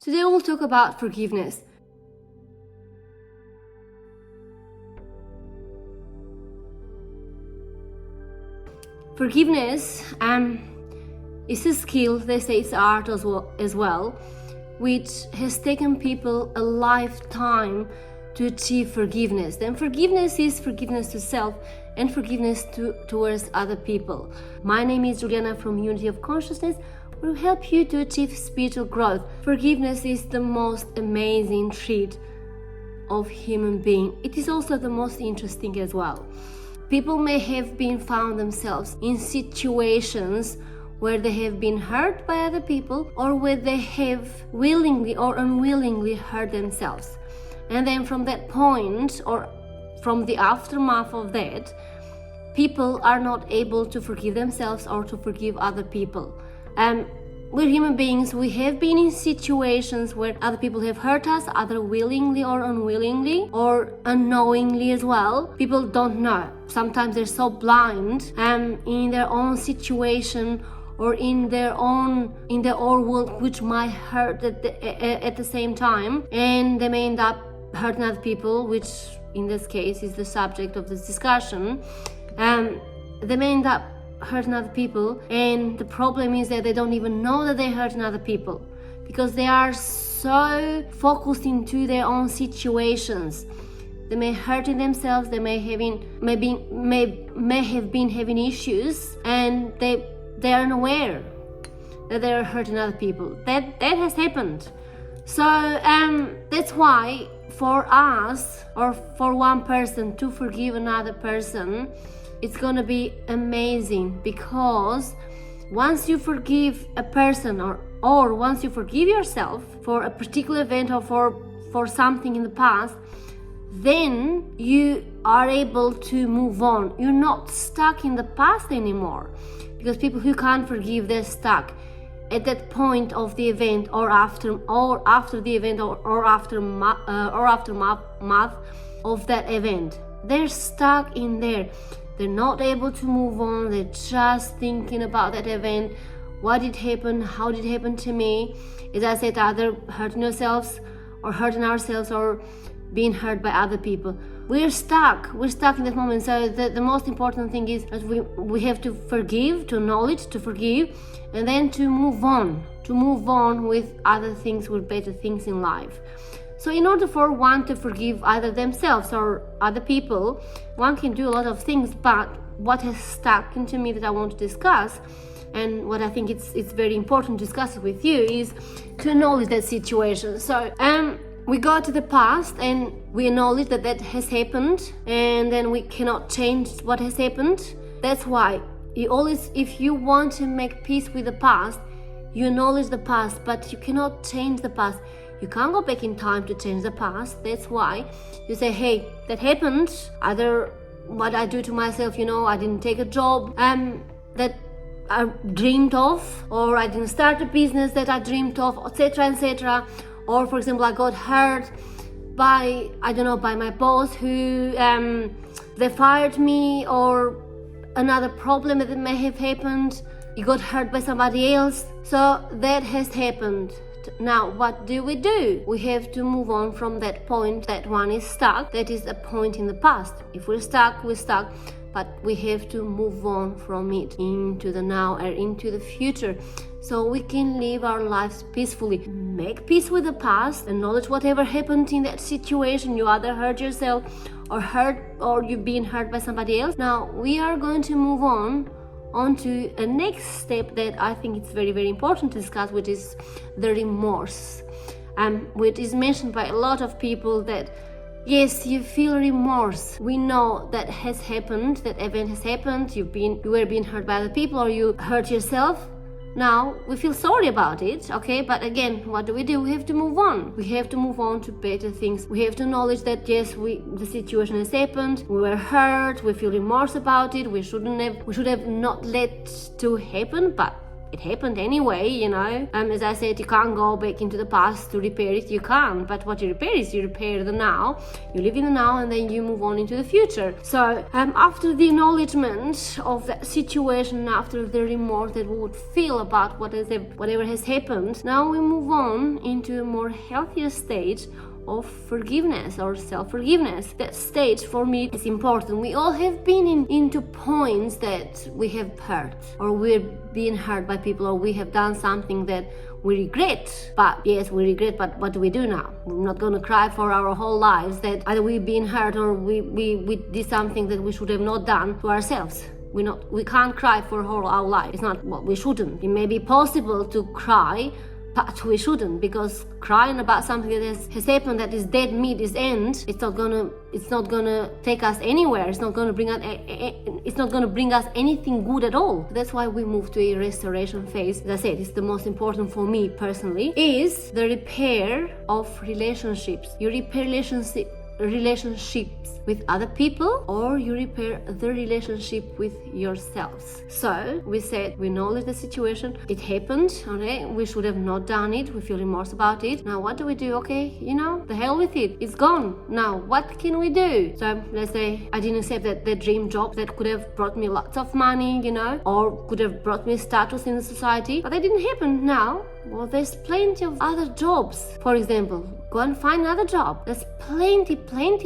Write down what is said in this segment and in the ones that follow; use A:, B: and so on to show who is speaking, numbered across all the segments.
A: Today we'll talk about forgiveness. Forgiveness is a skill, they say it's art as well, which has taken people a lifetime to achieve forgiveness. And forgiveness is forgiveness to self and forgiveness towards other people. My name is Juliana from Unity of Consciousness. Will help you to achieve spiritual growth. Forgiveness is the most amazing trait of human being. It is also the most interesting as well. People may have been found themselves in situations where they have been hurt by other people, or where they have willingly or unwillingly hurt themselves. And then from that point, or from the aftermath of that, people are not able to forgive themselves or to forgive other people. We're human beings. We have been in situations where other people have hurt us, either willingly or unwillingly, or unknowingly as well. People don't know. Sometimes they're so blind in their own situation or in their own world, which might hurt at the same time, and they may end up hurting other people, which in this case is the subject of this discussion. They may end up hurting other people, and the problem is that they don't even know that they're hurting other people because they are so focused into their own situations. They may hurting themselves, they may have been having issues, and they are unaware that they are hurting other people. That has happened. So that's why for us, or for one person to forgive another person, it's gonna be amazing, because once you forgive a person or once you forgive yourself for a particular event or for something in the past, then you are able to move on. You're not stuck in the past anymore, because people who can't forgive, they're stuck at that point of the event or after the event or aftermath of that event. They're stuck in there. They're not able to move on. They're just thinking about that event. What did happen? How did it happen to me? As I said, either hurting yourselves or hurting ourselves or being hurt by other people. We're stuck in that moment. So the most important thing is that we have to forgive, to acknowledge, to forgive, and then to move on with other things, with better things in life. So in order for one to forgive either themselves or other people, one can do a lot of things, but what has stuck into me that I want to discuss, and what I think it's very important to discuss with you, is to acknowledge that situation. So we go to the past and we acknowledge that has happened, and then we cannot change what has happened. That's why if you want to make peace with the past, you acknowledge the past, but you cannot change the past. You can't go back in time to change the past. That's why you say, hey, that happened. Either what I do to myself, I didn't take a job that I dreamed of, or I didn't start a business that I dreamed of, etc., etc. Or, for example, I got hurt by my boss who they fired me, or another problem that may have happened. You got hurt by somebody else. So that has happened. Now, what do? We have to move on from that point. That one is stuck. That is a point in the past. If we're stuck, we're stuck. But we have to move on from it into the now or into the future, so we can live our lives peacefully. Make peace with the past. Acknowledge whatever happened in that situation. You either hurt yourself or you've been hurt by somebody else. Now, we are going to move on to a next step that I think it's very, very important to discuss, which is the remorse, which is mentioned by a lot of people, that yes, you feel remorse. We know that has happened, that event has happened, you were being hurt by other people, or you hurt yourself. Now, we feel sorry about it, okay? But again, what do? We have to move on. We have to move on to better things. We have to acknowledge that yes, the situation has happened, we were hurt, we feel remorse about it, we should have not let to happen, but it happened anyway, as I said, you can't go back into the past to repair it. You can't. But what you repair is you repair the now, you live in the now, and then you move on into the future. So after the acknowledgement of that situation, after the remorse that we would feel about whatever has happened, now we move on into a more healthier stage of forgiveness or self-forgiveness. That stage for me is important. We all have been into points that we have hurt, or we're being hurt by people, or we have done something that we regret. But yes, we regret, but what do we do now? We're not going to cry for our whole lives that either we've been hurt or we did something that we should have not done to ourselves. We can't cry for our life. It's not what we shouldn't. It may be possible to cry, but we shouldn't, because crying about something that has happened, that is dead meat, is end. It's not gonna take us anywhere. It's not gonna bring us anything good at all. That's why we move to a restoration phase. As I said, it's the most important for me personally, is the repair of relationships. You repair relationships with other people, or you repair the relationship with yourselves. So we said, we acknowledge the situation, it happened, okay, we should have not done it, we feel remorse about it. Now what do we do? Okay, the hell with it, it's gone. Now what can we do? So let's say I didn't accept that dream job that could have brought me lots of money, or could have brought me status in the society, but that didn't happen. Now, well, there's plenty of other jobs. For example, go and find another job. There's plenty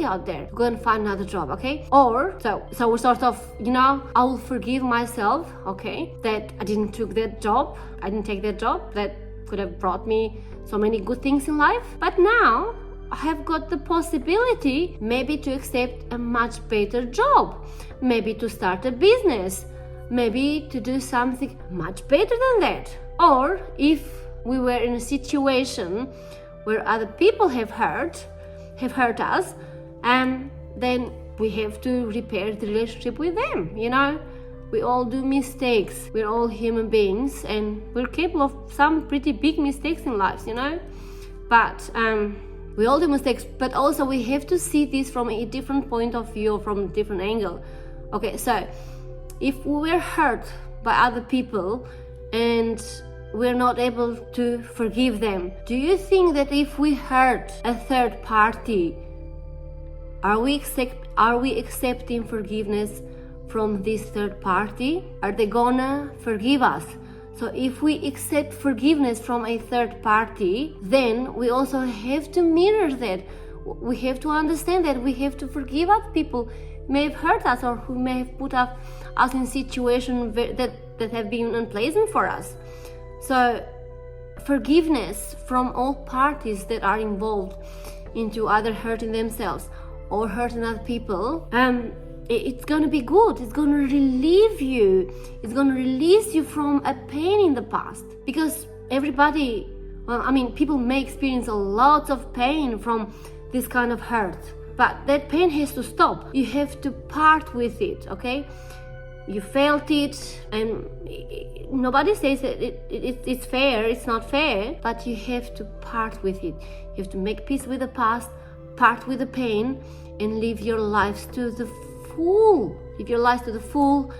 A: out there. Go and find another job, okay? Or, so we sort of, I will forgive myself, okay, that I didn't take that job that could have brought me so many good things in life. But now, I have got the possibility maybe to accept a much better job, maybe to start a business, maybe to do something much better than that. Or if we were in a situation where other people have hurt us, and then we have to repair the relationship with them. We all do mistakes. We're all human beings, and we're capable of some pretty big mistakes in lives, But we all do mistakes, but also we have to see this from a different point of view, from a different angle. Okay, so if we were hurt by other people and we're not able to forgive them, do you think that if we hurt a third party, are we accepting forgiveness from this third party? Are they gonna forgive us? So if we accept forgiveness from a third party, then we also have to mirror that. We have to understand that we have to forgive other people who may have hurt us, or who may have put us in situations that have been unpleasant for us. So forgiveness from all parties that are involved into either hurting themselves or hurting other people, it's going to be good. It's going to relieve you. It's going to release you from a pain in the past. Because everybody, people may experience a lot of pain from this kind of hurt. But that pain has to stop. You have to part with it, okay? You felt it, and nobody says it's fair, it's not fair, but you have to part with it. You have to make peace with the past, part with the pain, and live your lives to the full. Live your lives to the full.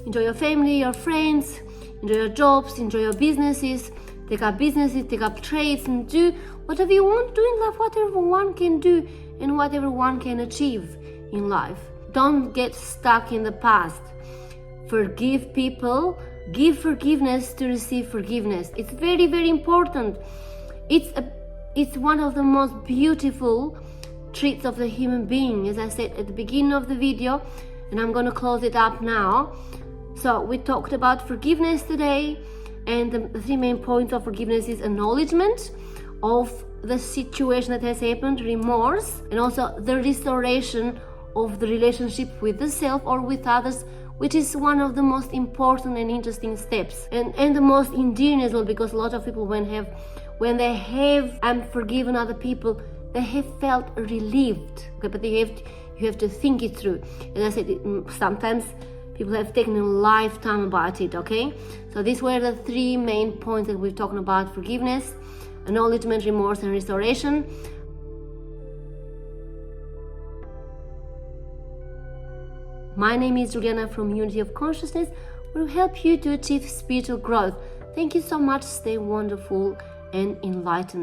A: Enjoy your family, your friends, enjoy your jobs, enjoy your businesses, take up trades, and do whatever you want to do in life, whatever one can do and whatever one can achieve in life. Don't get stuck in the past. Forgive people, give forgiveness to receive forgiveness. It's very, very important. It's one of the most beautiful traits of the human being, as I said at the beginning of the video, and I'm going to close it up now. So we talked about forgiveness today, and the three main points of forgiveness is acknowledgement of the situation that has happened, remorse, and also the restoration of the relationship with the self or with others, which is one of the most important and interesting steps, and the most endearing as well, because a lot of people when they have forgiven other people, they have felt relieved. Okay, but you have to think it through. As I said, sometimes people have taken a lifetime about it. Okay, so these were the three main points that we're talking about: forgiveness, acknowledgement, remorse, and restoration. My name is Juliana from Unity of Consciousness, where we help you to achieve spiritual growth Thank you so much. Stay wonderful and enlightened.